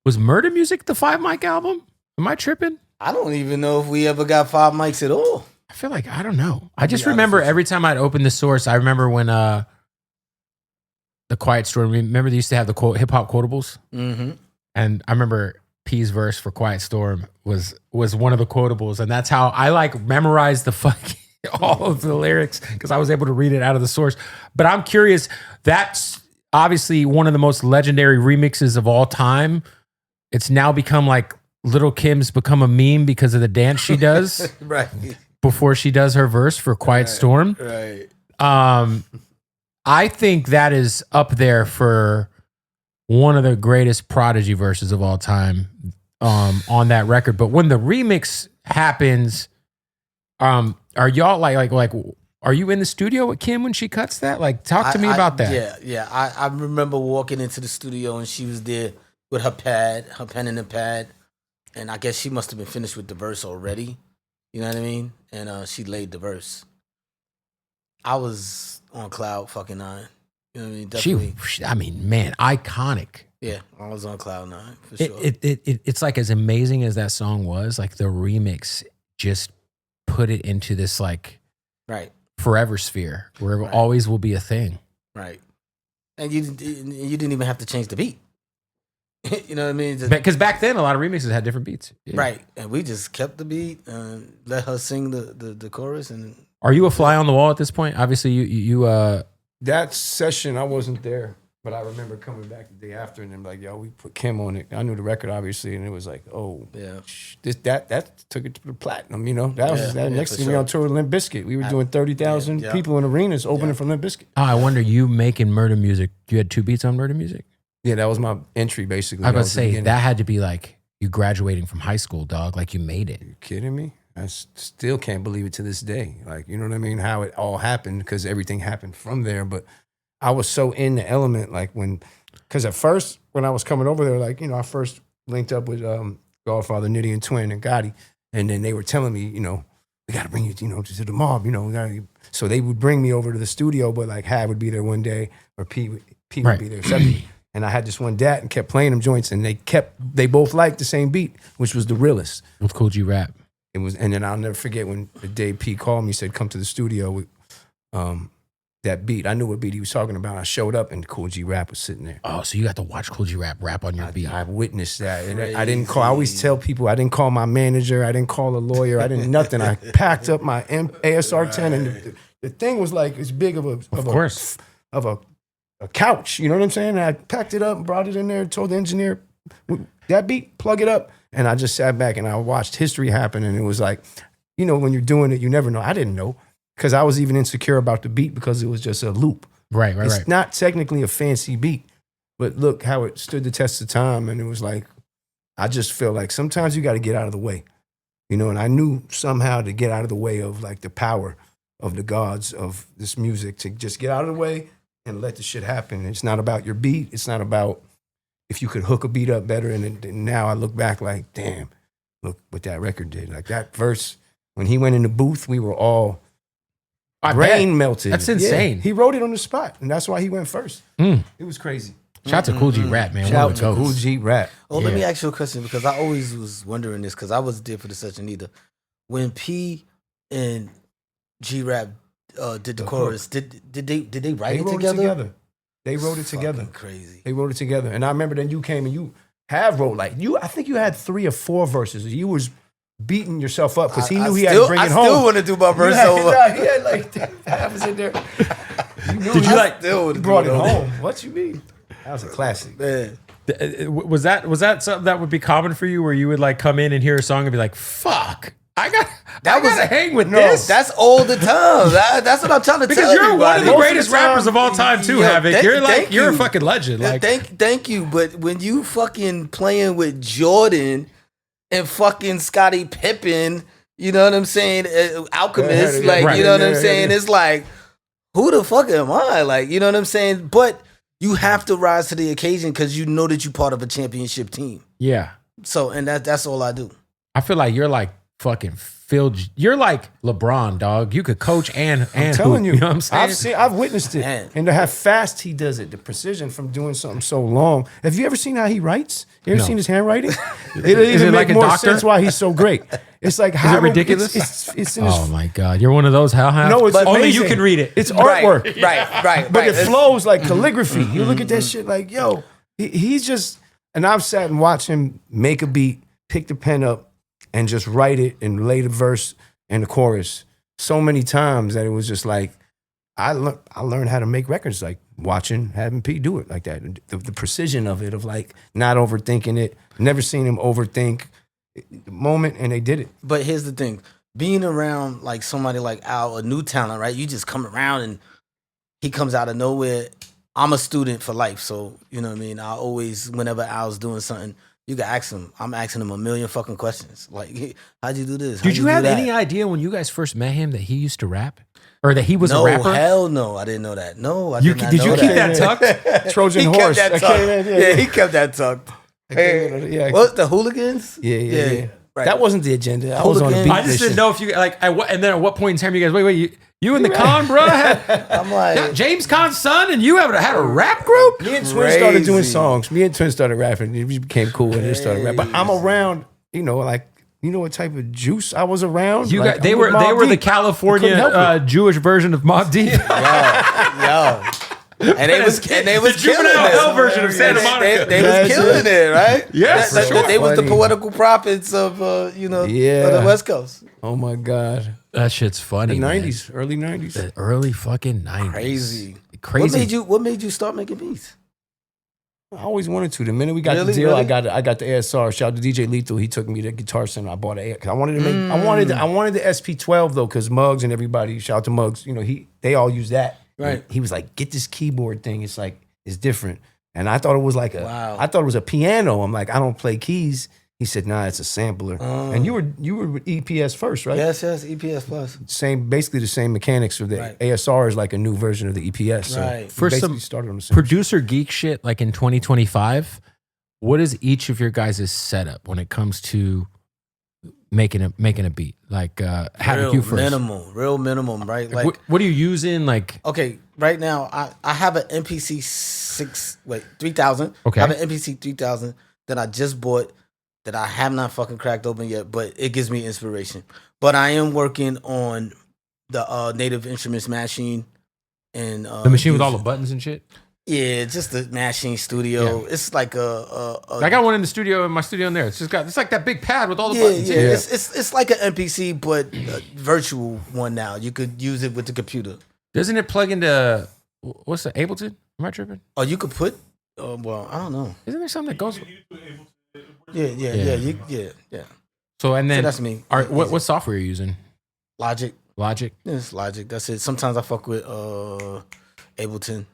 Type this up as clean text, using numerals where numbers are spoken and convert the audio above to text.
Was Murder Music the 5 Mic album? Am I tripping? I don't even know if we ever got 5 mics at all. I feel like, I don't know. I just remember every time I'd open the source, I remember when the Quiet Storm, remember they used to have the hip hop quotables? Mm-hmm. And I remember P's verse for Quiet Storm was one of the quotables. And that's how I like memorized the fucking all of the lyrics because I was able to read it out of the source. But I'm curious, that's obviously one of the most legendary remixes of all time. It's now become like Little Kim's become a meme because of the dance she does right before she does her verse for Quiet Storm. Right. I think that is up there for one of the greatest Prodigy verses of all time on that record. But when the remix happens, are y'all like are you in the studio with Kim when she cuts that? Like, talk to me about that. Yeah. I remember walking into the studio and she was there with her pen and a pad. And I guess she must have been finished with the verse already. You know what I mean? And she laid the verse. I was on cloud fucking 9. You know what I mean? Definitely. Man, iconic. Yeah, I was on cloud 9 for sure. It's like as amazing as that song was, like the remix just put it into this like forever sphere where it always will be a thing. Right. And you didn't even have to change the beat. You know what I mean? Because back then, a lot of remixes had different beats. Yeah. Right. And we just kept the beat and let her sing the chorus. And are you a fly on the wall at this point? Obviously, you that session, I wasn't there. But I remember coming back the day after and then like, yo, we put Kim on it. I knew the record, obviously, and it was like, oh, yeah, that took it to the platinum, you know? That was next thing we on tour with Limp Bizkit. We were doing 30,000 people in arenas opening for Limp Bizkit. Oh, I wonder, you making Murder Music, you had 2 beats on Murder Music? Yeah, that was my entry, basically. I was about to say, that had to be like you graduating from high school, dog. Like, you made it. Are you kidding me? I still can't believe it to this day. Like, you know what I mean? How it all happened, because everything happened from there. But I was so in the element, like because at first, when I was coming over there, like, you know, I first linked up with Godfather, Nitty and Twin and Gotti. And then they were telling me, you know, we got to bring you, you know, to the mob, you know. So they would bring me over to the studio, but like Hav would be there one day or P would be there separately. And I had just one dat and kept playing them joints, and they both liked the same beat, which was The Realest. With Cool G Rap. It was, and then I'll never forget when the day P called me, said, come to the studio with that beat. I knew what beat he was talking about. I showed up and Cool G Rap was sitting there. Oh, so you got to watch Cool G Rap on your beat. I witnessed that. And I didn't call, I always tell people, I didn't call my manager, I didn't call a lawyer, I didn't nothing. I packed up my ASR 10 and the thing was like as big of a couch, you know what I'm saying? And I packed it up, brought it in there, told the engineer, that beat, plug it up. And I just sat back and I watched history happen. And it was like, you know, when you're doing it, you never know. I didn't know because I was even insecure about the beat because it was just a loop. Right. It's not technically a fancy beat, but look how it stood the test of time. And it was like, I just feel like sometimes you got to get out of the way, you know? And I knew somehow to get out of the way of like the power of the gods of this music, to just get out of the way and let the shit happen. It's not about your beat. It's not about if you could hook a beat up better. And now I look back like, damn, look what that record did. Like that verse, when he went in the booth, we were all brain melted. That's insane. Yeah, he wrote it on the spot, and that's why he went first. It was crazy. Shout out to Cool G Rap, man. Shout out to Cool G Rap. Oh, let me ask you a question, because I always was wondering this, because I wasn't there for the session either. When P and G Rap did the chorus, did they write it together? They wrote it together. Crazy. They wrote it together. And I remember then you came and you have wrote like I think you had 3 or 4 verses. You was beating yourself up because he knew he had to bring it home. I still want to do my verse over. He had like half was in there. Did you like brought it home? What you mean? That was a classic. Man. Was that something that would be common for you, where you would like come in and hear a song and be like, fuck, I gotta hang with this. That's all the time. That's what I'm trying to tell you. Because you're one of the Most greatest rappers of all time too, Havoc. You're a fucking legend. Like, thank you. But when you fucking playing with Jordan and fucking Scottie Pippen, you know what I'm saying? Alchemist, you know what I'm saying? It's like, who the fuck am I? Like, you know what I'm saying? But you have to rise to the occasion because you know that you're part of a championship team. Yeah. So, and that's all I do. I feel like you're like fucking filled. You're like LeBron, dog. You could coach and I'm telling hoop, you, know what I'm saying? I've witnessed it, Man. and to how fast he does it, the precision from doing something so long. Have you ever seen how he writes? You ever No. seen his handwriting? It Is even it like make a more doctor? sense why he's so great. It's like Is it ridiculous? It's in his, Oh my god, you're one of those. How? no, it's only amazing. you can read it. It's Right, artwork, right. but it It's- flows like calligraphy. You look at that shit like, yo, he's just. And I've sat and watched him make a beat, pick the pen up, and just write it and lay the verse and the chorus so many times that it was just like I learned how to make records like watching having P do it like that. The precision of it, of like not overthinking it. Never seen him overthink the moment, and they did it. But here's the thing: being around like somebody like Al, a new talent, right? You just come around and he comes out of nowhere. I'm a student for life, so you know what I mean. I always, whenever Al's doing something, you can ask him. I'm asking him a million fucking questions. Like, how'd you do this? Did you do have that? any idea when you guys first met him that he used to rap, or that he was No, a rapper? hell no, I didn't know that. No, I You- did not did know you keep that tucked? Trojan He horse. kept I that tucked. came in, Yeah, he kept that tucked. yeah. What the hooligans? Yeah. Right. That wasn't the agenda. I was on a Hooligan. beat I just mission. didn't know if you like. And then at what point in time you guys? Wait, you and the Con, bro? I'm like, James Con's son, and you had a rap group? Me and Twin started doing Crazy. songs. Me and Twin started rapping. We became cool and then started rapping. But I'm around, like, you know what type of juice I was around? You Like, got they I'm were with Mobb they were the Deep. I couldn't help California Jewish version of Mobb Deep. yo. And they was killing juvenile hell it. version of Santa Monica. They was That's killing it, right? Yes, That- for that- sure. They was the Funny. poetical prophets of of Yeah. the West Coast. Oh my God. That shit's funny. The man. 90s, early 90s. The early fucking 90s. Crazy. Crazy. What made you start making beats? I always wanted to. The minute we got Really? the deal, Really? I got the ASR. Shout out to DJ Lethal. He took me to Guitar Center. I bought a. Cause I wanted to make. I wanted the SP12 though, because Muggs and everybody. Shout out to Muggs. They all use that. Right. He was like, get this keyboard thing. It's like it's different. And I thought it was like Wow. I thought it was a piano. I'm like, I don't play keys. He said, nah, it's a sampler. And you were with EPS first, right? Yes, EPS Plus. Basically the same mechanics for the Right. ASR is like a new version of the EPS. So Right. we For basically some started on the same. Producer geek shit, like in 2025, what is each of your guys' setup when it comes to making a beat? Like Havoc, you first. Real minimum, right? Like, What are you using? Like okay, right now I have an MPC 3000. Okay. I have an MPC 3000 that I just bought that I have not fucking cracked open yet, but it gives me inspiration. But I am working on the Native Instruments machine and the machine with all the buttons and shit. yeah, just the machine studio. It's like I got one in the studio, in my studio in there. It's like that big pad with all the yeah, buttons. yeah. Yeah. It's like an MPC, but a virtual one now. You could use it with the computer. Doesn't it plug into what's the Ableton? Am I tripping? Or you could put, well, I don't know. Isn't there something that goes? Yeah. So and then So that's me. All right, what software are you using? Logic. Logic. Yeah, it's Logic. That's it. Sometimes I fuck with Ableton.